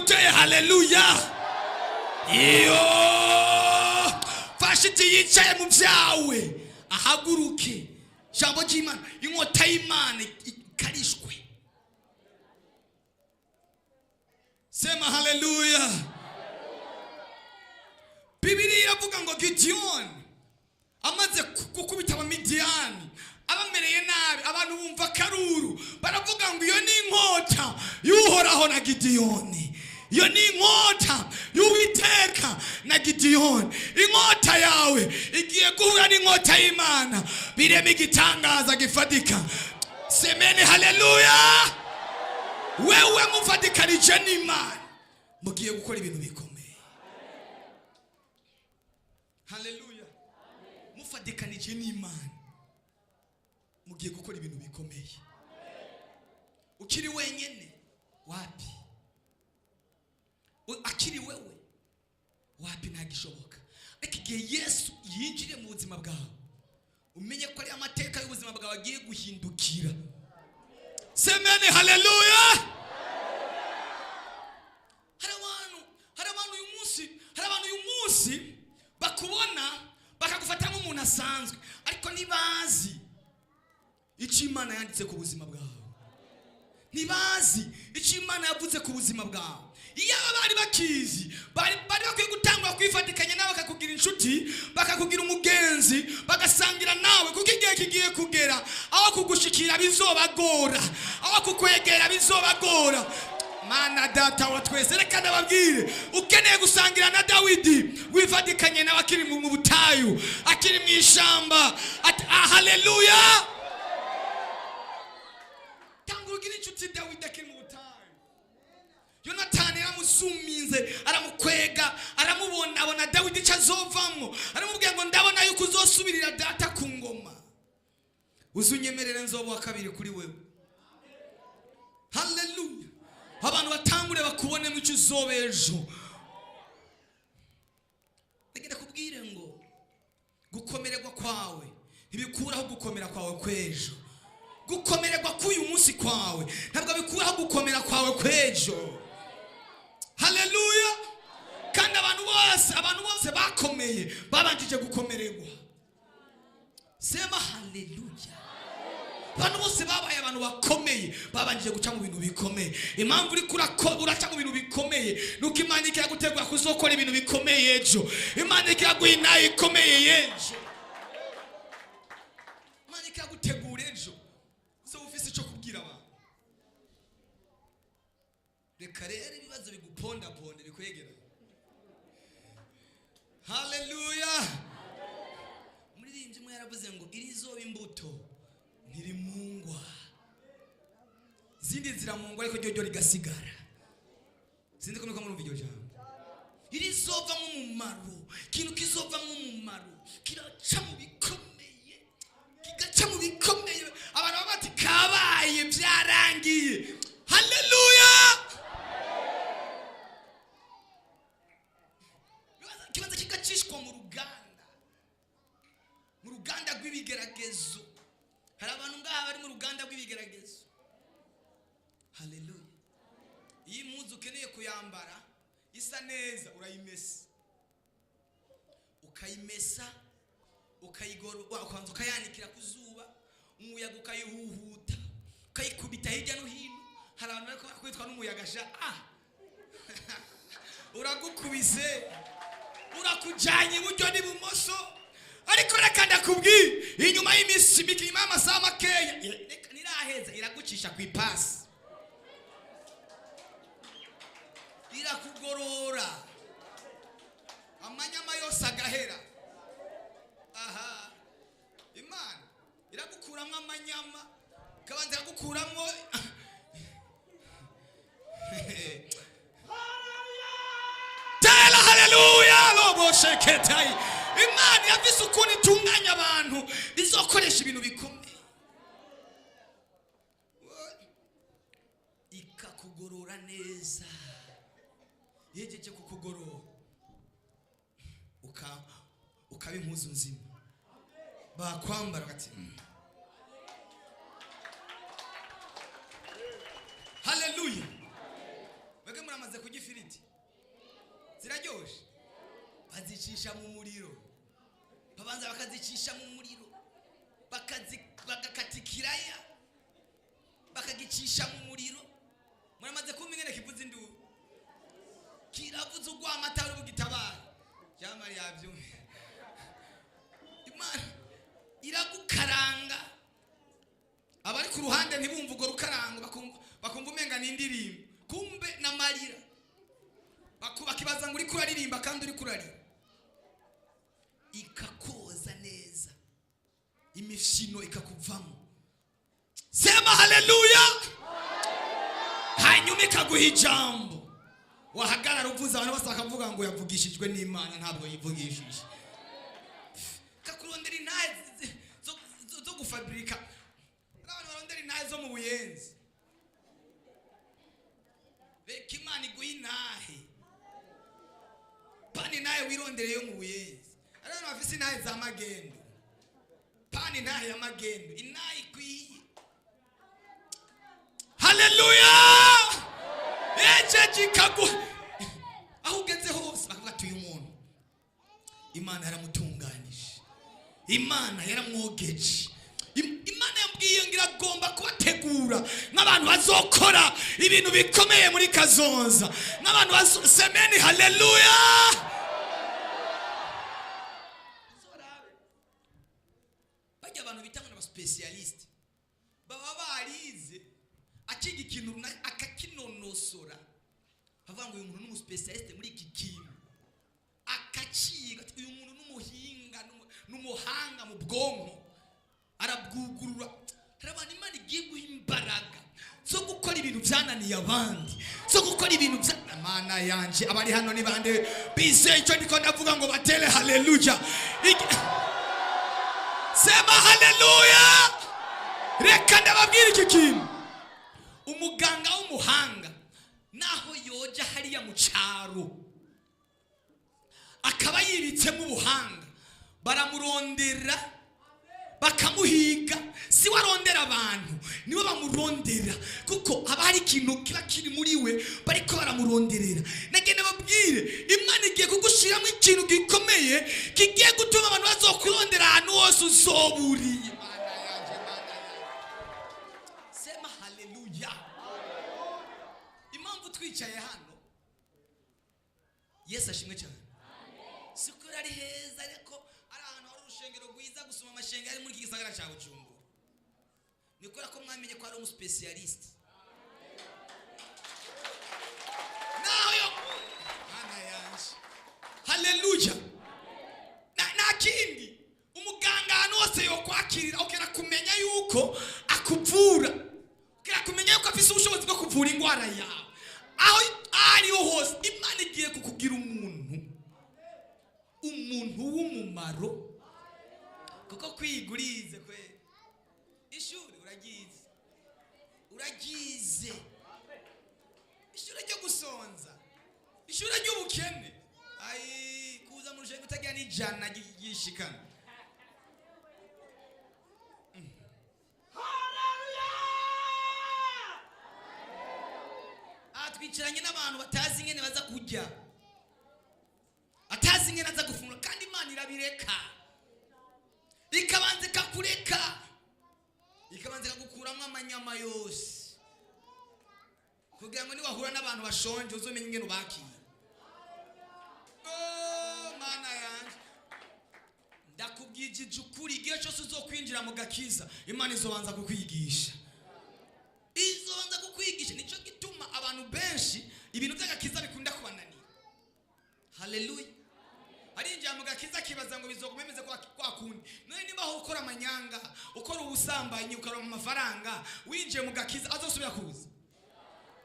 uteye haleluya. Iyo fashiti yicaye mu byawe ahaguruke. Jambo ry'Imana, inkota y'Imana ikarishwe. Sema haleluya. Bibiliya iravuga ngo Gideon amaze gukubita abamidiyani abamereye nabi, abantu bumva karuru baravuga ngo iyo ni inkota y'Uhoraho na Gideon. Iyo ni inkota y'Uwiteka na Gideon. Inkota yawe igiye guhura n'inkota y'Imana, bireme igitangaza gifatika. Semeni haleluya. Wewe mufatikanije n'Imana mugiye gukora ibintu bikomeye. Haleluya. Mufatikanije n'Imana mugiye gukora ibintu bikomeye. Ukiri wenyene wapi? Akiri wewe wapi ntagishoboka. Ariko igihe Yesu yinjire mu buzima bwawe umenye ko ari amateka y'ubuzima bwawe agiye guhindukira. Semeni haleluya. Hari abantu uyu munsi bakubona bakagufata nk'umuntu asanzwe, ariko nibazi icyo Imana yanditse ku buzima bwawe. Nibazi icyo Imana yavuze ku buzima bwawe. Iyo bari bakizi bari bakwiye gutangwa kwifatikanya nawe, bakakugira inshuti, bakakugira umugenzi, bagasangira nawe, kuko igihe kigiye kugera aho kugushikira bizobagora, aho kukwegera bizobagora. Mana data wa twese, reka ndababwire, ukeneye gusangira na Dawidi wifatikanye nawe akiri mu butayu, akiri mu ishamba. Haleluya. Tangugira inshuti Dawidi akiri mu butayu. Yonatani aramusuminze, aramukwega, aramubona, abona Dawidi icyo azovamo, aramubwira ngo ndabona yuko uzosubirira data ku ngoma, uzunyemerere nzobo wa kabiri kuri wewe. Haleluya. Abantu batangure bakubone mu cyo uzobejo. Ndagenda kubwire ngo gukomererwa kwawe ntibikuraho gukomera kwawe kwejo. Gukomererwa k'uyu munsi kwawe ntabwo bikuraho gukomera kwawe kwejo. Haleluya. Kandi abantu bose bakomeye babanjije gukomererwa. Sema haleluya. Abantu bose babaye abantu bakomeye babanjije guca mu bintu bikomeye. Impamvu uri uraca mu bintu bikomeye nuko Imana ikiragutegura kuzokora ibintu bikomeye ejo. Imana ikiraguha inayi ikomeye ejo. Imana ikiragutegura ejo. So ufise icyo kubwira abantu. Reka rero ibibazo bigupondaponde bikwegera. Haleluya. Umuririmbyi umwe yaravuze ngo irizoba imbuto ntirimungwa, zindi ziramungwa ariko ryo rigasigara. Sinzi ko nuko murumva iryo jambo. Irizova nk'umumaro, ikintu kizova nk'umumaro kiraca mu bikomeye, kigaca mu bikomeye. Abantu bati kabaye byarangiye. Haleluya. Kibanza kigacishwa mu ruganda rw'ibigeragezo. Hari abantu ngaha bari mu ruganda rw'ibigeragezo. Haleluya. Iyi mpuzu ukeneye kuyambara isa neza, urayimesa, ukayimesa, ukayigorora, ukanza ukayanikira ku zuba, umuyaga ukayihuhuta, ukayikubita hirya no hino. Hari abantu bari kwitwa n'umuyaga sha uragukubise, urakujanye iburyo n'ibumoso. Ariko reka ndakubwire, inyuma y'imisi mikima amasaha makeya niraheza iragucisha ku ipasi, irakugorora, amanyama yose agahera. Aha, Imana iragukuramo amanyama, kabanza iragukuramo tela. Haleluya. Lobo sheketai. Imana yavise ukuntu itunganya abantu izokoresha ibintu bikomeye, ikakugorora neza. Yejeje kukugorora ukaba impuzu nzima, bakwambara bati haleluya. Mwebwe muramaze kugifi ifiriti ziraryoshe bazicisha mu muriro babanza bakazicisha mu muriro bagakatikiraya bakagicisha mu muriro muramaze kumva ingene kivuza induru kiravuza ugwama atari bugitabara jamari yavyo Imana iragukaranga abari ku ruhande ntibumva ugo rukarango bakumva umenga n'indirimbo kumbe na marira bakibaza ngo uri kuraririmba kandi uri kurarira ikakoza neza imifino ikakuvamo sema haleluya hanyuma ikaguha ijambo wahagarara uvuza abantu bose bakavuga ngo yavugishijwe n'Imana ntabwo yivugishije kakurondera intahe zo gufabrika abantu barondera intahe zo mu buyenzi reka Imana iguhe intahe pani naye wirondere yo mu buyenzi abantu bafise intahe za magendo pani intahe ya magendo intahe ikwiye haleluya eje kagu aho ugeze hose bakavuga ati uyu muntu Imana yaramutunganije Imana yaramwogeje Imana yambwiye ngira agomba kubategura n'abantu bazokora ibintu bikomeye muri kazonza n'abantu semeni haleluya bajya abantu bitanga n'aba specialist baba barize akiga ikintu akakinonosora bavuga ngo uyu muntu n'umu specialist muri iki kintu akaciga uyu muntu n'umuhinga n'umuhanga mu bwonko arabwugurura harabana Imana igiye guha imbaraga zo gukora ibintu byananiye abandi zo gukora ibintu Mana yanje abari hano ni bande bize icyo ndiko ndavuga ngo batere haleluya sema haleluya reka ndababwira iki kintu umuganga w'umuhanga naho yoja hariya mu cyaro akaba yibitsemo ubuhanga baramurondera bakamuhiga si warondera abantu nibo bamurondera kuko haba hari ikintu kiba kiri muri we bariko baramuronderera nagende babwire Imana igiye kugushiramo ikintu gikomeye kigiye gutuma abantu bazokurondera ahantu hose uzoburiye Imana yanje sema haleluya impamvu twicaye hano Yesu ashimwe cyane sikuri ari heza ariko ari ahantu hari urushengero rwiza gusoma amashengero ari muri iki gisagara cya Bujumbura nikora ko mwamenye ko ari umu specialist nayo Mana yanje haleluya na kindi umuganga hano wose yo kwakirira ukera kumenya yuko akuvura ukera kumenya yuko afise ubushobozi bwo kuvura ingwara yawe aho ari hose Imana igiye kukugira umuntu w'umumaro kuko kwigurize kwe ishuri uragize ishuri ryo gusonza ishuri ry'ubukene ai kuza mu rushengo utagira n'ijana gishikana twicaranye n'abantu batazi ingene baza kujya atazi ingene aza gufungura kandi Imana irabireka ikabanza ikakureka ikabanza ikagukuramo amanyama yose kugira ngo niwahura n'abantu bashonje uzomenye ingene ubakiye Mana yanje ndakubwije ukuri igihe cyose uzokwinjira mu gakiza Imana izobanza kukwigisha nico gituma abantu benshi ibintu by'agakiza bikunda kubananira haleluya ari injya mu gakiza kibaza ngo bizogumemeze kwa kundi none niba aho ukora amanyanga ukora ubusambanyi ukora mu mafaranga winjiye mu gakiza azosubira kuza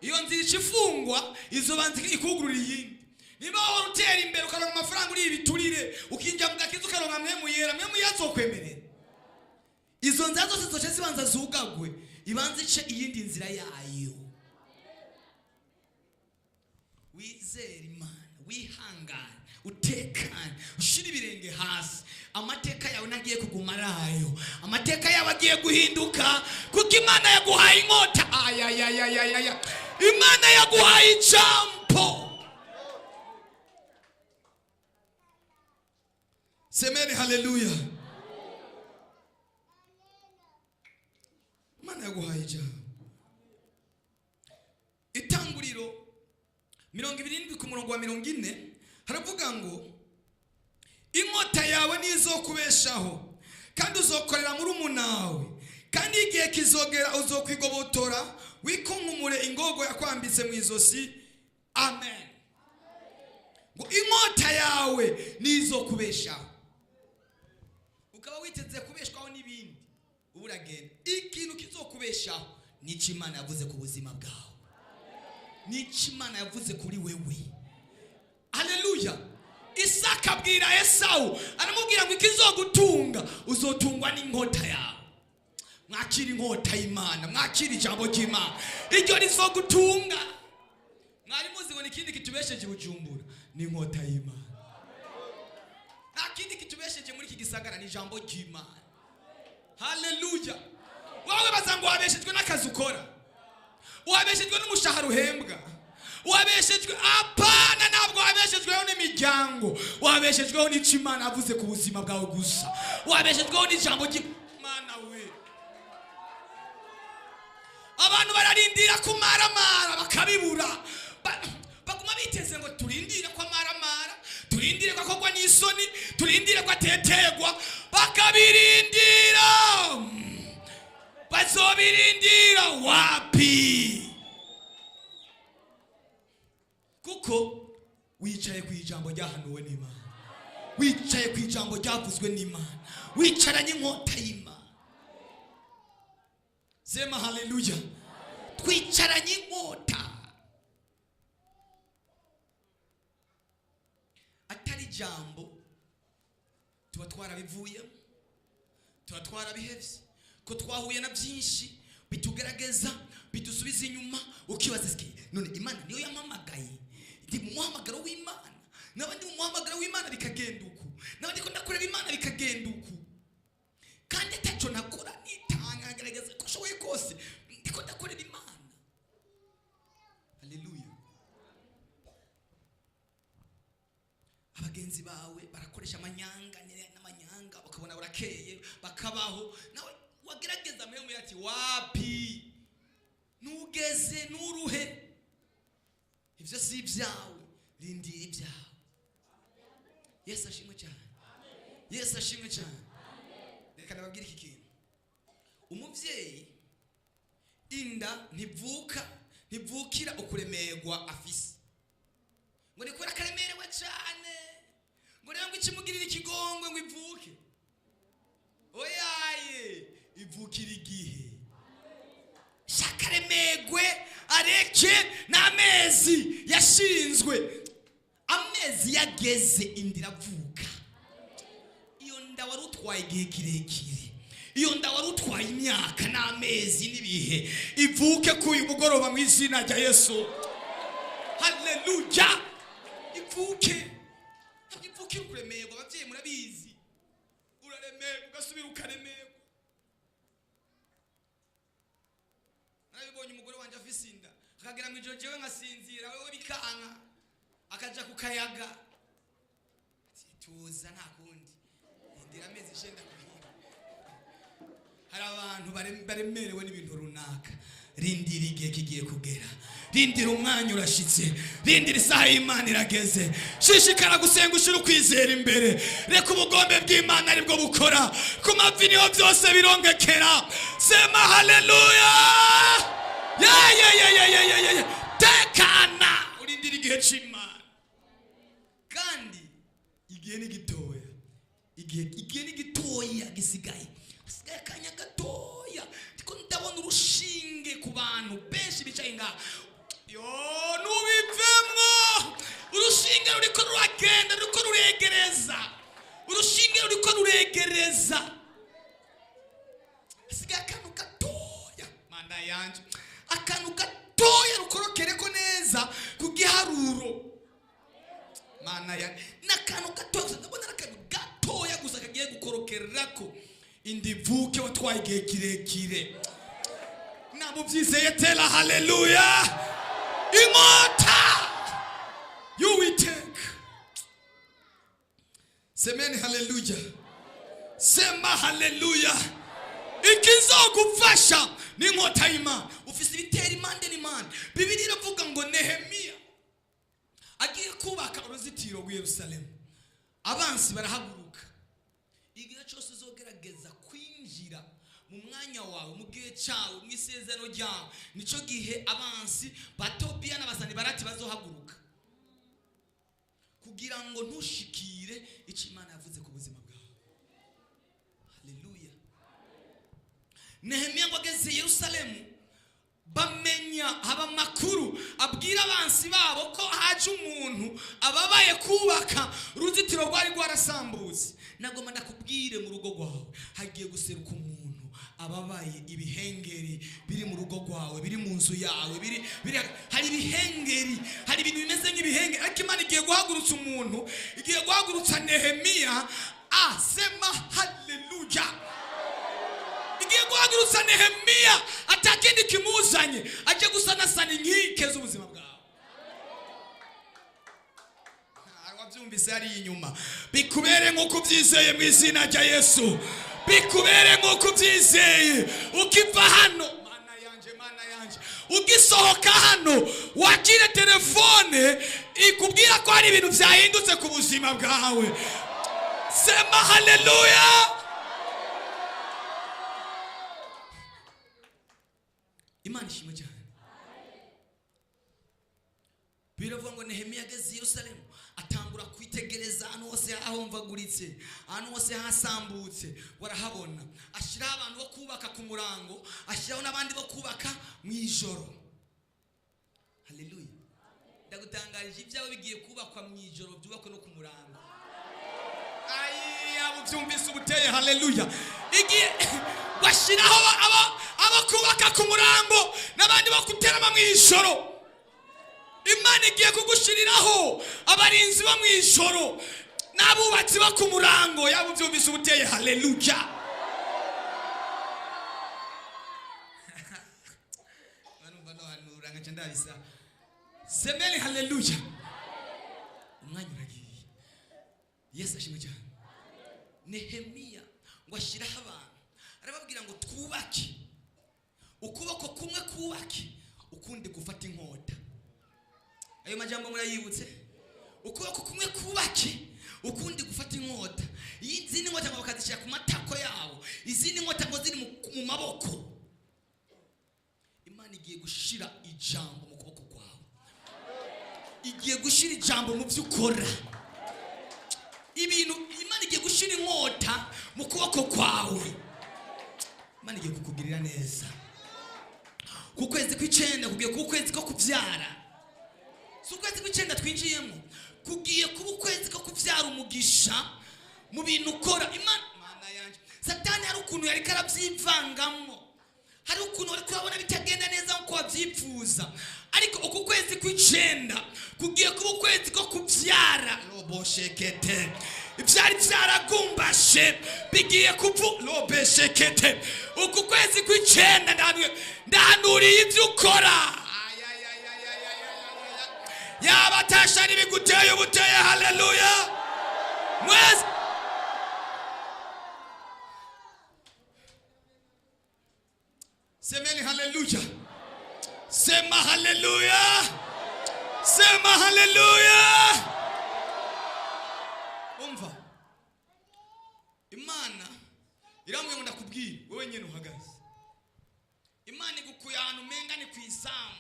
iyo nzira icifungwa izobanza ikugurura iyindi niba aho utera imbere ukora mu mafaranga uri ibiturire ukinjya mu gakiza ukaronka mwemu yazokwemerera izo nzira zose zoce zibanza zugagwe ibanza ice iyindi nzira yayo wizere Imana wihangane utekane ushira ibirenge hasi amateka yawe nagiye kugumarayo amateka yawe agiye guhinduka kuko Imana yaguhaye inkota Imana yaguhaye ijambo semeni haleluya. Mana yaguhaye ijambo. Itanguriro 27 ku murongo wa 40 haravuga ngo inkota yawe nizokubeshaho kandi uzokorera muri umunawe kandi igihe kizogera uzokwigobotora wikunkumure ingogo yakwambitse mu izosi. Amen. Ngo inkota yawe nizokubeshaho. Ukaba witeze kubeshwaho n'ibindi uburagenda. Ikintu kizokubeshaho nico Imana yavuze ku buzima bwawe. Nico Imana yavuze kuri wewe. Haleluya. Isaka abwira Esau aramubwira ngo ikizogutunga uzotungwa n'inkota yawe. Mwakira inkota y'Imana, mwakira ijambo ry'Imana. Iryo rizogutunga. Mwari muzi ngo nikindi kitubesheje Bujumbura ni inkota y'Imana. Nta kindi kitubesheje muri iki gisagara ni ijambo ry'Imana. Haleluya. Wawe bazango wabeshejwe n'akazi ukora. Wabeshejwe n'umushahara uhembwa. Wabeshejwe apana ntabwo wabeshejweho n'imiryango. Wabeshejweho n'icyo Imana yavuze ku buzima bwawe gusa. Wabeshejweho n'ijambo ry'Imana we. Abantu bararindira kumaramara bakabibura. Baguma biteze ngo turindire kwa maramara, turindire kwa kogwa n'isoni, turindire kwa tetegwa, bakabirindira. Bazobirindira wapi? Kuko wicaye ku ijambo ryahanuwe n'Imana. Wicaye ku ijambo ryavuzwe n'Imana. Wicaranye inkota y'Imana. Sema haleluya. Twicaranye inkota. Atari jambo tuba twarabivuye, tuba twarabihevye, ko twahuye na byinshi bitugerageza, bidusubiza inyuma, ukibaza iki none Imana niyo yampamagaye. Ndi mu muhamagaro w'Imana, nabandi mu muhamagaro w'Imana bikagenda uku, nabandi ko ndakorera Imana bikagenda uku, kandi ataco nakora nitanga ngerageza ko shoboye kose ndiko ndakorera Imana. Haleluya. Abagenzi bawe barakoresha amanyanga n'amanyanga bakabona barakeye bakabaho, nawe wagerageza mwe yati wapi nugeze nuruhe. Ivyo si ibyawe, rindira ibyawe. Yesu ashimwe cyane. Yesu ashimwe cyane. Reka nababwire iki kintu. Umuvyeyi inda ntivukira ukuremerwa afise. Ngo nikora karemerewe cyane. Ngo rero ngo ikimugirira ikigongwe ngo ivuke. Oyaye ivukira igihe. Shakaremegwe areke n'amezi yashinzwe. Amezi yageze indira vuka. Iyo nda wari utwaye igihe kirekire. Iyo nda wari utwaye imyaka n'amezi n'ibihe. Ivuke ku uyu mugoroba mu izina rya Yesu. Haleluya. Ivuke. Ivuke ukuremegwa abavyeyi murabizi. Uraremegwa ugasubira ukaremegwa. Narabibonye umugore wanje afise inda. Akagera mu ijoro jewe ngasinzira wewe bikanka. Akaja ku kayaga. Tuza nta kundi. Indira amezi 9 kuhinga. Hari abantu baremerewe n'ibintu runaka. Rindira igihe kigiye kugera. Rindira umwanya urashitse. Rindira isaha y'Imana irageze. Shishikara gusenga ushira ukwizera imbere. Reka ubugombe bw'Imana aribwo bukora. Ku mavi niho byose birongekera. Sema haleluya. Tekana. Urindira igihe c'Imana. Kandi igihe ni gitoya. Igihe ni gitoya gisigaye. Sigaye kanya gatoya. Ndiko ndabona urushinge ku bantu benshi bicaye ngaha. Yo nubivemwo. Urushinge ruriko ruragenda, ruriko ruregereza. Urushinge ruriko ruregereza. Sigaye akantu gatoya. Manda yanje. Akantu gatoya rukorokereko neza ku giharuro. Mana ya n'akantu gatoya. Ndabona akantu gatoya gusa kagiye gukorokerako. Indivuke watwaye igihe kirekire. Nabo byizeye tela haleluya. Inkota you will take. Semeni haleluya. Sema haleluya. Ikizogufasha ni inkota y'Imana. Ufise ibitera impande n'imana. Bibiliya iravuga ngo Nehemiya agiye kubaka uruzitiro rwa Yerusalemu. Abansi barahaguruka. Igihe cyose uzogerageza kwinjira mu mwanya wawe, mu gihe cyawe, mu isezerano ryawe, nico gihe abansi batobiya n'abasani barati bazohaguruka kugira ngo ntushikire icyo Imana yavuze ku buzima bwawe. Haleluya. Nehemiya ngo ageze Yerusalemu, bamenya haba makuru abwira abansi babo ko haje umuntu ababaye kubaka uruzitiro rwari rwarasambutse. Nagoma ndakubwire mu rugo rwawe hagiye guseruka umuntu ababaye ibihengeri biri mu rugo rwawe, biri mu nzu yawe, hari ibihengeri, hari ibintu bimeze nk'ibihengeri, ariko Imana igiye guhagurutsa umuntu, igiye guhagurutsa Nehemiya. Sema haleluya. Igiye guhagurutsa Nehemiya, atakindi kimuzanye, aje gusanasana inkike z'ubuzima bwawe. Wabyumvise ari inyuma. Bikubere nk'uko byizeye mu izina rya Yesu. Bikubere nk'uko byizeye. Ukiva hano, mana yanje, ugisohoka hano, wakire telefone ikubwira ko hari ibintu byahindutse ku buzima bwawe. Sema haleluya. Imana ishimwe cyane. Biravuga ngo Nehemiya ageze Yerusalemu, atangura kwitegereza ahantu hose hahomvaguritse, ahantu hose hasambutse, warahabona. Ashyiraho abantu bo kubaka ku murango, ashyiraho n'abandi bo kubaka mu ijoro. Haleluya. Ndagutangarije ibyawe bigiye kubakwa mu ijoro, byubakwe no ku murango. Abo byumvise ubuteye haleluya. Igiye washyiraho abo kubaka ku murango n'abandi bo kuterama mu ijoro. Imana igiye kugushiriraho abarinzi bo mu ijoro n'abubatsi bo ku murango. Yabo byumvise ubuteye haleluya. Semeni haleluya. Umwanya uragiye. Yesu ashimwe cyane. Nehemiya ngo ashyiraho abantu, arababwira ngo twubake, ukuboko kumwe kubake, ukundi gufata inkota. Ayo majambo murayibutse? Ukuboko kumwe kubake, ukundi gufata inkota. Izindi nkota ngo bakazishyira ku matako yabo, izindi nkota ngo ziri mu maboko. Imana igiye gushira ijambo mu kuboko kwawe, igiye gushira ijambo mu byo ukora. Ibintu Imana igiye gushira inkota mu kuboko kwawe. Imana igiye kukugirira neza. Ku kwezi kw'icenda kugiye ku kwezi ko kubyara. Si ukwezi kw'icenda twinjiyemo, kugiye kuba ukwezi ko kubyara umugisha mu bintu ukora. Imana yanjye, Satani hari ukuntu yari karabyivangamo, hari ukuntu wari kurabona bitagenda neza nkuko wabyifuza, ariko uku kwezi kw'icenda kugiye kuba ukwezi ko kubyara. Roboshekete, ibyari byaragumbashe bigiye lobeshekete. Uku kwezi kw'icenda ndahanuriye ibyo ukora. Yaba atasha n'ibiguteye ubuteye haleluya. Mwese semeni haleluya. Sema haleluya. Sema haleluya. Umva, Imana irambuye ngo ndakubwire wowe nyene uhagaze. Imana igukuye ahantu umenga ni kwisamu.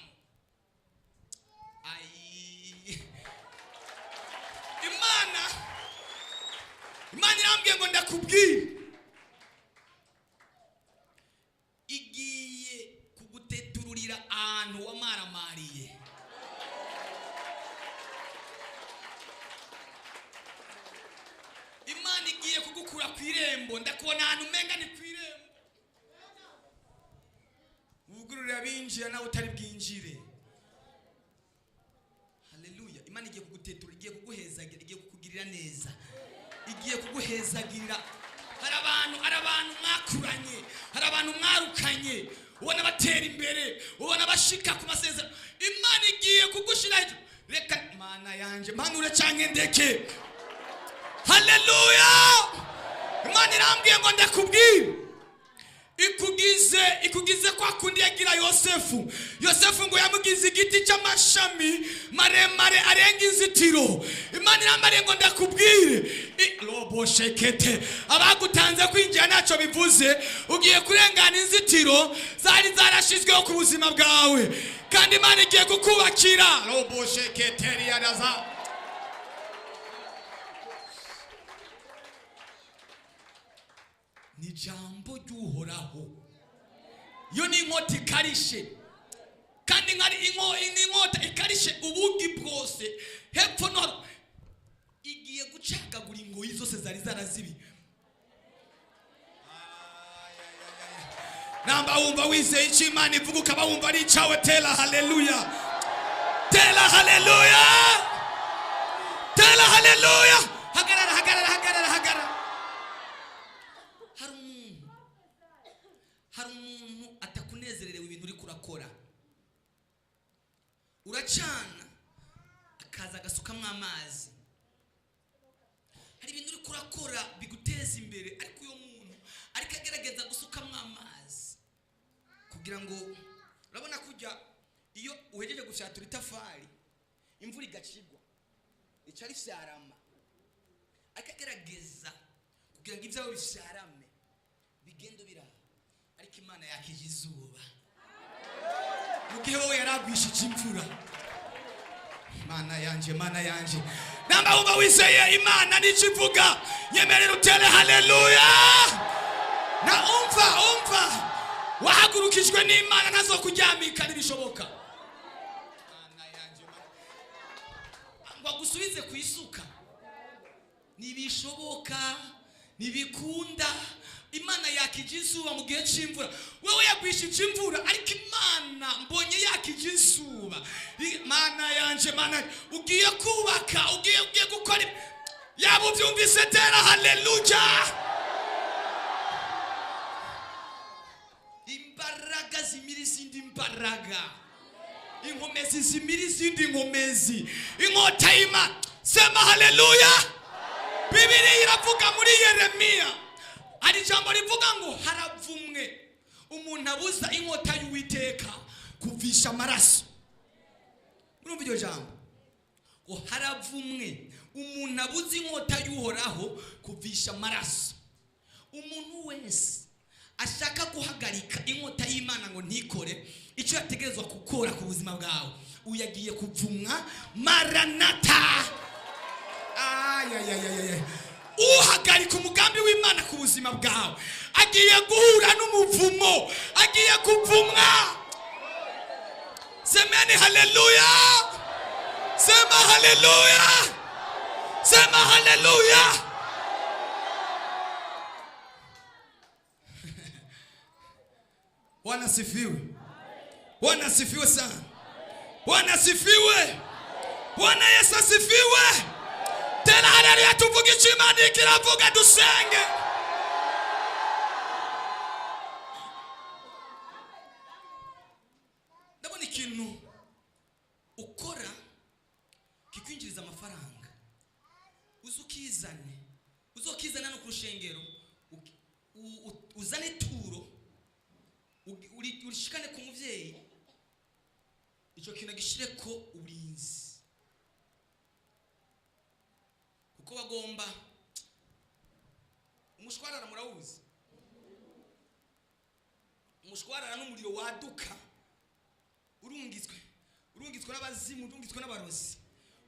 Imana irambwiye ngo ndakubwire, igiye kugutetururira ahantu wamaramariye. Imana igiye kugukura ku irembo. Ndakubona ahantu umenga ni ku irembo. Ubugururira binjira nawe utari bwinjire. Haleluya. Imana igiye kuguteturura, igiye kuguhezagira, igiye kukugirira neza, igiye kuguhezagirira. Hari abantu mwakuranye, hari abantu mwarukanye, ubona batera imbere, ubona bashika ku masezerano. Imana igiye kugushira hejuru. Reka Mana yanje mpanure canke ndeke. Haleluya. Imana irambwiye ngo ndakubwire ikugize kwa kundi yagira Yosefu. Yosefu ngo yamugize igiti cy'amashami maremare arenga inzitiro. Imana irambariye ngo ndakubwire robo shekete abagutanze kwinjira ntacyo bivuze, ugiye kurengana inzitiro zari zarashizweho ku buzima bwawe, kandi Imana igiye kukubakira. Robo shekete riyaza. Ni jambo ry'Uhoraho. Yo ni inkota ikarishe, kandi nkari inkota ikarishe ubugi bwose hepfo no igiye gucagagura ingoyi zose zari zarazibi. Namba wumva wizeye icyo Imana ivuga ukaba wumva ari icyawe. Tela haleluya, tela haleluya, tela haleluya. Hagarara hagarara hagarara hagarara. Hari umuntu atakunezererewe ibintu uri kurakora. Uracana akaza agasukamo amazi. Hari ibintu uri kurakora biguteza imbere, ariko uyo muntu ariko agerageza gusukamo amazi kugira ngo, urabona kujya iyo uhejeje gushatura itafari imvura igacigwa ica rifyarama, akagerageza kugira ngo ibyawe bifyarame bigendo biraha. Ariko Imana yakije izuba mu gihe wowe yaragwishije imvura. Mana yanje, Mana yanje, namba wumva wizeye Imana n'icyo ivuga, yemerera utere haleluya. Na umva wahagurukijwe n'Imana ntazo kuryamika nibishoboka. Mana yanje, ngo gusubize ku isuka nibishoboka, nibikunda. Imana yakije izuba mu gihe cy'imvura, wewe yagwishije imvura, ariko Imana mbonye yakije izuba. Mana yanje, Mana, ugiye kubaka, ugiye gukora yabo byumvise. Tera haleluya. Imbaraga zimira izindi imbaraga, inkomezi zimira izindi inkomezi. Inkota y'Imana, sema haleluya. Bibiliya iravuga muri Yeremiya, hari ijambo rivuga ngo haravumwe umuntu abuza inkota y'Uwiteka kuvisha amaraso. Urumva iryo jambo? Ngo haravumwe umuntu abuza inkota y'Uhoraho kuvisha amaraso. Umuntu wese ashaka guhagarika inkota y'Imana ngo ntikore icyo yategerezwa gukora ku buzima bwawe, uyagiye kuvumwa. Maranata. Uhagarika umugambi w'Imana ku buzima bwawe agiye guhura n'umuvumo, agiye kuvumwa. Semeni haleluya, sema haleluya, sema haleluya. Bwana sifiwe, Bwana sifiwe sana, Bwana sifiwe, Bwana Yesu sifiwe. Tena haleluya, tuvuge icyo Imana ikiravuga, dusenge. Ndabona ikintu ukora kikwinjiriza amafaranga, uzokizana no ku rushengero, uzane ituro, urishikane ku muvyeyi, icyo kintu gishireko uburinzi. Kuko bagomba umushwarara, murawuzi umushwarara n'umuriro waduka, urungitswe n'abazimu, urungitswe n'abarozi,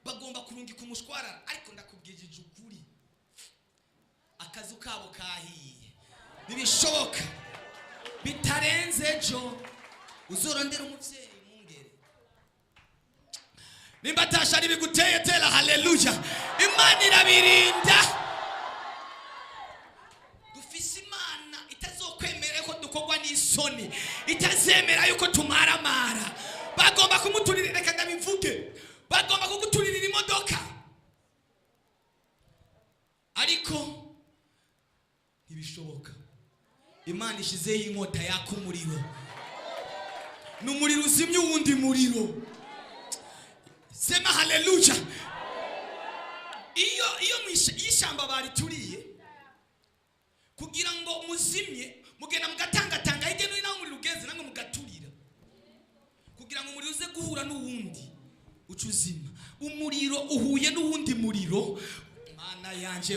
bagomba kurungika umushwarara. Ariko ndakubwije ukuri, akazu kabo kahiye, nibishoboka bitarenze ejo uzorondera umuvyeyi mungere. Nimba tashari biguteye, tela haleluya. Imana irabirinda. Dufise Imana itazokwemera ko dukogwa n'isoni, itazemera yuko tumaramara. Bagomba kumuturira, reka ndabivuge, bagomba kuguturirira imodoka, ariko ntibishoboka. Imana ishizeho inkota yaka umuriro, n'umuriro uzimye uwundi muriro. Sema haleluya. Iyo n'ishamba barituriye kugira ngo muzimye mugenda mugatangatanga hirya no hino aho umuriro ugeze namwe mugaturira kugira ngo umuriro uze guhura n'uwundi ucuzima. Umuriro uhuye n'uwundi muriro, mana yanje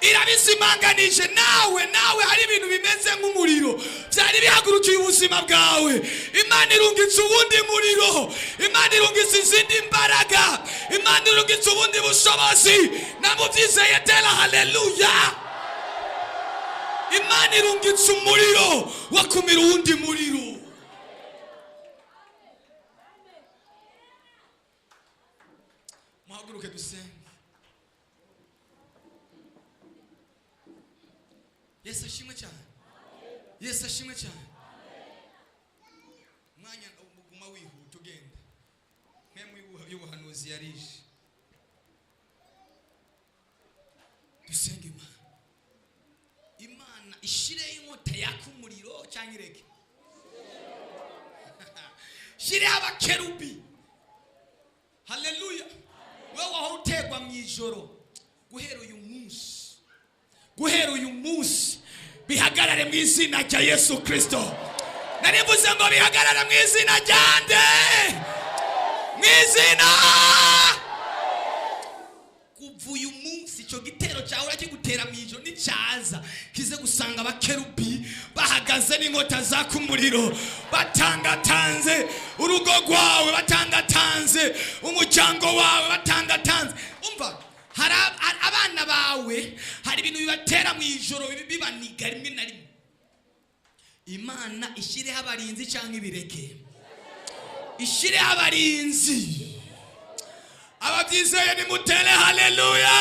irabizimanganije. Nawe hari ibintu bimeze nk'umuriro byari bihagurukiye ubuzima bwawe. Imana irungitse ubundi muriro, Imana irungitse izindi mbaraga, Imana irungitse ubundi bushobozi. Namubyizeye tera haleluya. Imana irungitse umuriro wakumira uwundi muriro. Muhaguruke dusenge. Yesu ashimwe cyane. Yesu ashimwe cyane. Mwanya uguma wihuta ugenda. Nk'emu y'ubuhanuzi yarije. Dusenge Imana ishire inkota yaka umuriro cyangwa ireke. Shire abakerubi. Haleluya. Wewe aho utegwa mu ijoro guhera uyu munsi bihagarare mu izina rya Yesu Kristo. Narivuze ngo bihagarare mu izina ryande, mu izina. Kuva uyu munsi icyo gitero cyawe urakigutera mu ijoro nicyaza kize gusanga abakerubi bahagaze n'inkota zaka umuriro, batangatanze urugo rwawe, batangatanze umuryango wawe, batangatanze. Umva, hari abana bawe hari ibintu bibatera mu ijoro bibaniga rimwe na rimwe. Imana ishyireho abarinzi cyangwa ibireke, ishyireho abarinzi. Ababyizeye nimutere haleluya.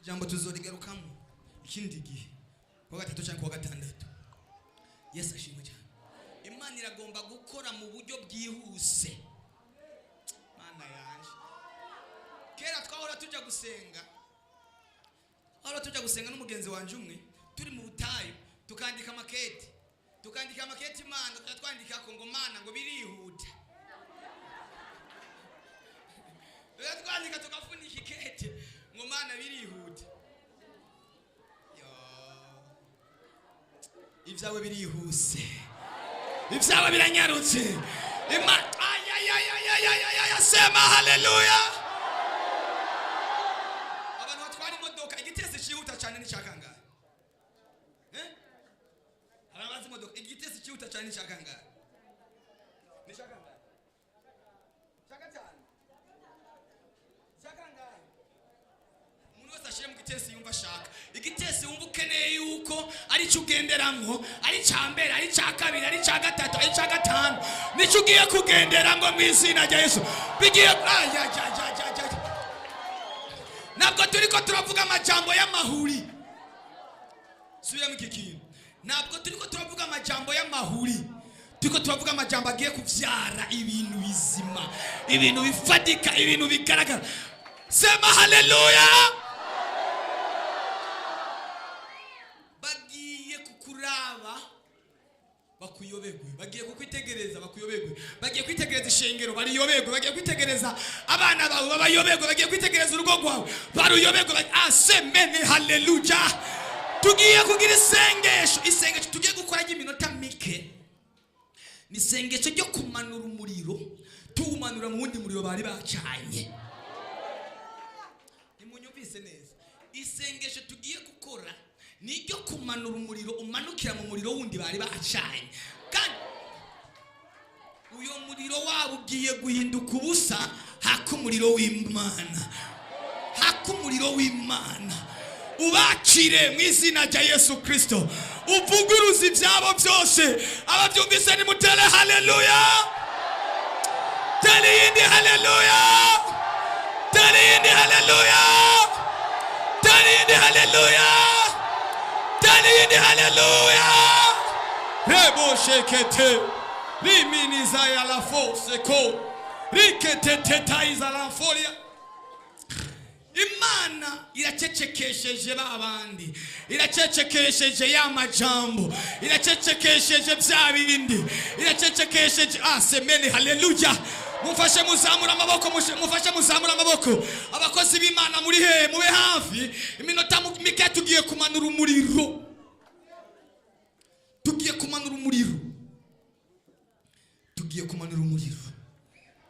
Ijambo tuzorigarukamo ikindi gihe kuwa gatatu cyangwa kuwa gatandatu. Yesu ashimwe cyane. Imana iragomba gukora mu buryo bwihuse. Mana yanje, kera twahora tujya gusenga n'umugenzi wanje umwe, turi mu butayu tukandika makete Imana twandika ko ngo Mana ngo birihuta. Twandika tukafunika ikete ngo Mana birihuta. Ibyawe birihuse, ibyawe biranyarutse. Sema haleluya. Abantu batwara imodoka igitese cyihuta cyane ni cyakangahe? Arabaza imodoka igitese cyihuta cyane ni cyakangahe? Ni cyakangahe? Cyakangahe? Umuntu wese ashyire mu gitese yumva ashaka. Igitese wumva ukeneye yuko ari cyo ugenderamo, ari cya mbere, ari cya kabiri, ari cya gatatu, ari cya gatanu, nicyo ugiye kugenderamo mu izina rya Yesu. Bigiye ntabwo turiko turavuga amajambo y'amahuri. Subiramo iki kintu. Ntabwo turiko turavuga amajambo y'amahuri, turiko turavuga amajambo agiye kuvyara ibintu bizima, ibintu bifatika, ibintu bigaragara. Sema haleluya. Bagiye kukuraba bakuyobegwe, bagiye kukwitegereza bakuyobegwe, bagiye kwitegereza ishengero bariyobegwe, bagiye kwitegereza abana bawe babayobegwe, bagiye kwitegereza urugo rwawe baruyobegwe. Asemene haleluya. Tugiye kugira isengesho tugiye gukora iminota mike. Ni isengesho ryo kumanura umuriro, tuwumanura mu wundi muriro bari bacanye. Nimunyumvise neza. Isengesho tugiye gukora ni ryo kumanura umuriro umanukira mu muriro wundi bari bacanye. Kandi uyo muriro wabo ugiye guhinduka ubusa haka umuriro w'Imana, haka umuriro w'Imana. Ubakire mu izina rya Yesu Kristo. Uvuguruza ibyabo byose. Ababyumvise nimutere haleluya. Tere yindi haleluya. Tere yindi haleluya. Tere yindi haleluya. Tere yindi haleluya. Rebo shekete. Riminiza ya la force ko. Rikete tetaiza la folia. Imana iracecekesheje babandi, iracecekesheje ya majambo, iracecekesheje bya bindi, iracecekesheje asemene haleluya. mufashe muzamura amaboko, mufashe muzamura amaboko. Abakozi b'Imana muri he, mube hafi. Iminota mike tugiye kumanura umuriro. Tugiye kumanura umuriro. Tugiye kumanura umuriro.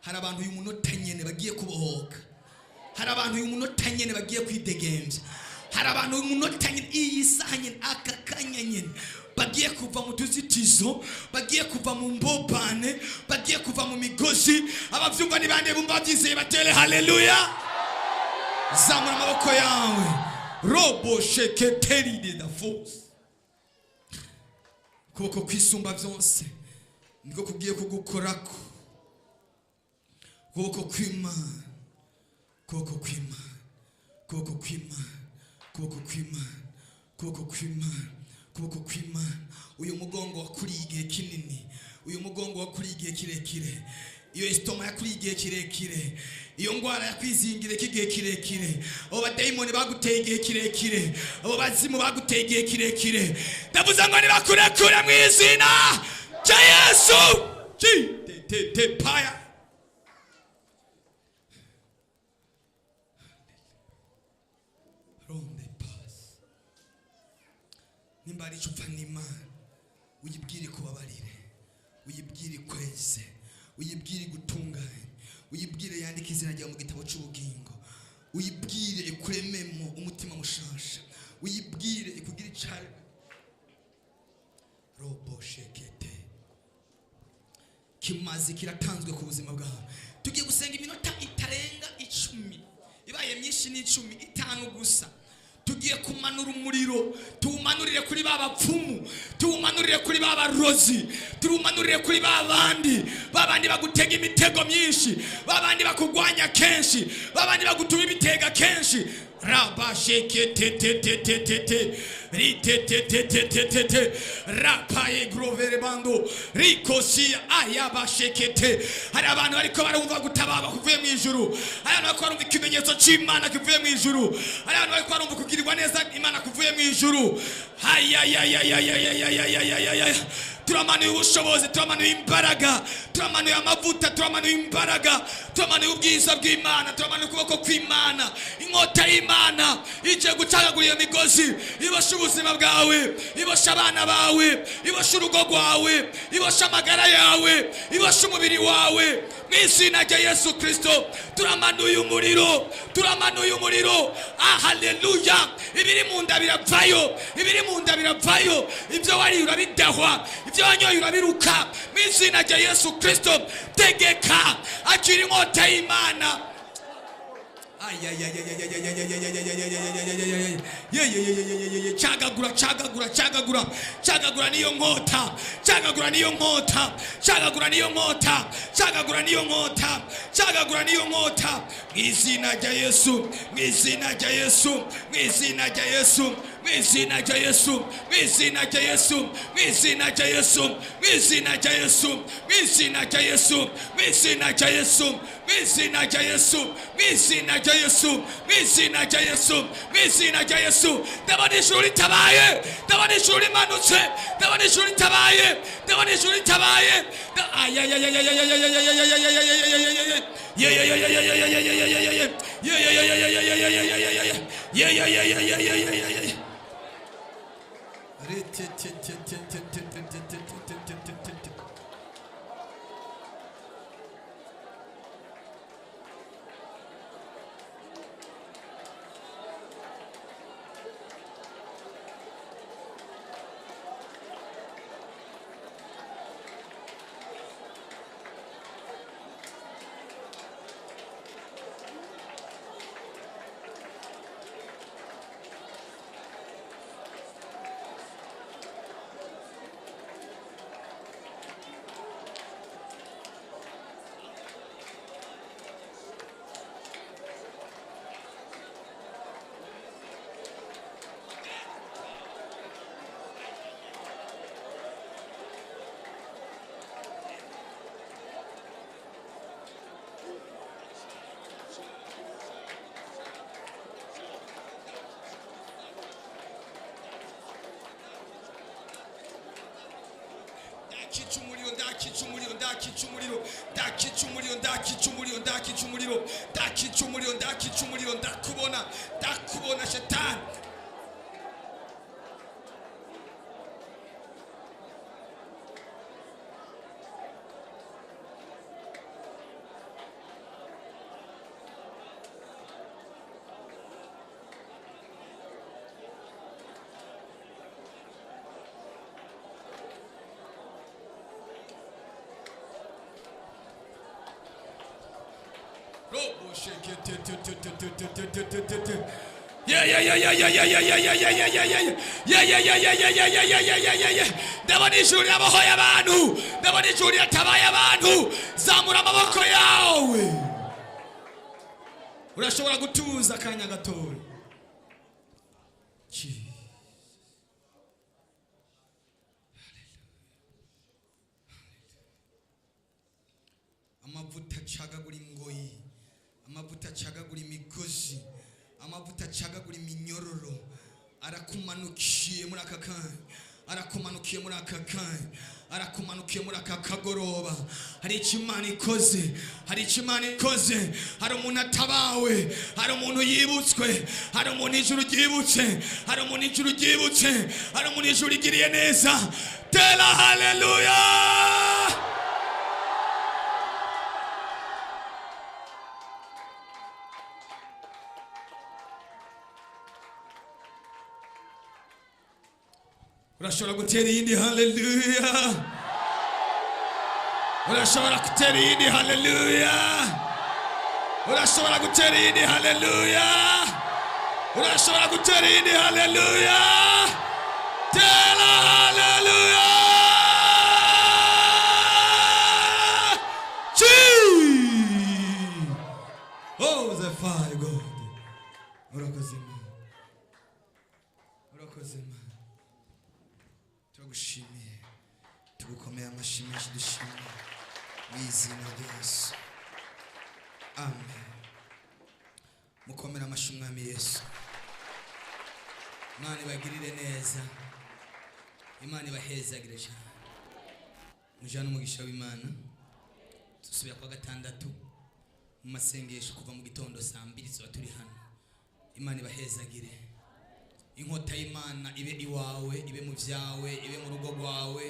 Hari abantu uyu munota nyene bagiye kubohoka. Hari abantu uyu munota nyene bagiye kwidegembya. Hari abantu uyu munota nyene iyi saha nyene aka kanya nyene bagiye kuva mu tuzitizo, bagiye kuva mu mbobane, bagiye kuva mu migozi. Abavyumva ni bande bumva byizeye batere haleluya. Zamura amaboko yawe. Robo sheketeri de da force. Kuboko kwisumba byose niko kugiye kugukorako. Kuboko kw'Imana, kuboko kw'Imana, kuboko kw'Imana, kuboko kw'Imana, kuboko kw'Imana, kuboko kw'Imana. Uyu mugongo wakuriye igihe kinini, uyu mugongo wakuriye igihe kirekire, iyo estoma yakuriye igihe kirekire, iyo ngwara yakwizingira igihe kirekire, abo badayimoni baguteye igihe kirekire, abo bazimu baguteye igihe kirekire, ndavuze ngo nibakurekure mu izina rya Yesu. Te paya. Nimba ari icupfa n'Imana, uyibwire kubabarire, uyibwire kweze, uyibwire gutunganye, uyibwire yandika izina ryawe mu gitabo cy'ubugingo, uyibwire ikurememo umutima mushasha, uyibwire ikugire icari. Robo shekete. Kimazi kiratanzwe ku buzima bwawe. Tugiye gusenga iminota itarenga 10. Ibaye myinshi ni 10, 5 gusa. Tugiye kumanura umuriro, tuwumanurire kuri babapfumu, tuwumanurire kuri babarozi, tuwumanurire kuri babandi bagutega imitego myinshi, babandi bakugwanya kenshi, babandi bagutuma ibitega kenshi. Rabasheke te te te te te te rite te te te te te te rapaye grovere bando rikosia ayabasheke te. Hari abantu bariko barumva gutababa kuvuye mu ijuru, hari abantu bariko barumva ikimenyetso c'Imana kivuye mu ijuru, hari abantu bariko barumva kugirirwa neza Imana kuvuye mu ijuru. Turamanuye ubushobozi, turamanuye imbaraga, turamanuye amavuta, turamanuye imbaraga, turamanuye ubwiza bw'Imana, turamanuye ukuboko kw'Imana. Inkota y'Imana ije gucagagura iyo migozi, ibosha ubuzima bwawe, ibosha abana bawe, ibosha urugo rwawe, ibosha amagara yawe, ibosha umubiri wawe. Mu izina rya Yesu Kristo turamanuye umuriro, turamanuye umuriro. Haleluya. Ibiri mu nda biravayo, ibiri mu nda biravayo, ibyo wari urabidahwa, ibyo wanyoye urabiruka. Mu izina rya Yesu Kristo tegeka akiri inkota y'Imana. Chagagura, chagagura, chagagura, chagagura niyo nkota, chagagura niyo nkota, chagagura niyo nkota, chagagura niyo nkota, chagagura niyo nkota. Mwizina rya Yesu, mwizina rya Yesu, mwizina rya Yesu, mwizina rya Yesu, mwizina rya Yesu, mwizina rya Yesu, mwizina rya Yesu, mwizina rya Yesu, mwizina rya Yesu, mwizina rya Yesu, mwizina rya Yesu, mwizina rya Yesu, mwizina rya Yesu. Ndabona ijuru ritabaye, ndabona ijuru rimanutse, ndabona ijuru ritabaye, ndabona ijuru ritabaye. ndakica umuriro ndakica umuriro ndakica umuriro ndakica umuriro ndakica umuriro ndakica umuriro ndakica umuriro ndakica umuriro ndakubona shetani ndabona ijuru yabohoye abantu ndabona ijuru yatabaye abantu zamura amaboko yawe urashobora gutuza akanya gatoya amavuta acagagura ingoyi amavuta acagagura imigozi amavuta acagagura iminyororo arakumanukiye muri aka kanya arakumanukiye muri aka kanya arakumanukiye muri aka kagoroba hari ikimana ikoze hari ikimana ikoze hari umuntu atabawe hari umuntu yibutswe hari umuntu ijuru ryibutse hari umuntu ijuru ryibutse hari umuntu ijuru rigiriye neza tera haleluya urashobora gutera iyindi haleluya urashobora gutera iyindi haleluya urashobora gutera iyindi haleluya urashobora gutera iyindi haleluya tera haleluya oh the fire God urakoze tugushimiye tugukomeye amashyi menshi dushimiye mu izina rya Yesu amen mukomere amashyi umwami Yesu Imana ibagirire neza Imana ibahezagire cyane mujana umugisha w'Imana dusubira kwa gatandatu mu masengesho kuva mu gitondo saa 2 tuba turi hano Imana ibahezagire inkota y'Imana ibe iwawe ibe mu vyawe ibe mu rugo rwawe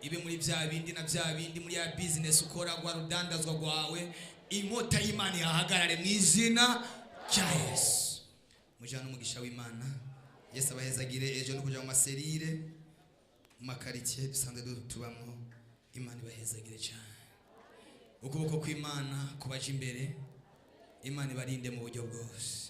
ibe muri vya bindi na vya bindi muri ya business ukora gwa rudandazwa rwawe inkota y'Imana yahagarare mu izina rya Yesu mujana umugisha w'Imana Yesu abahezagire ejo no kuja mu maserire mu makaritie dusanzwe tubamo Imana ibahezagire cyane ukuboko kw'Imana kubaje imbere Imana ibarinde mu buryo bwose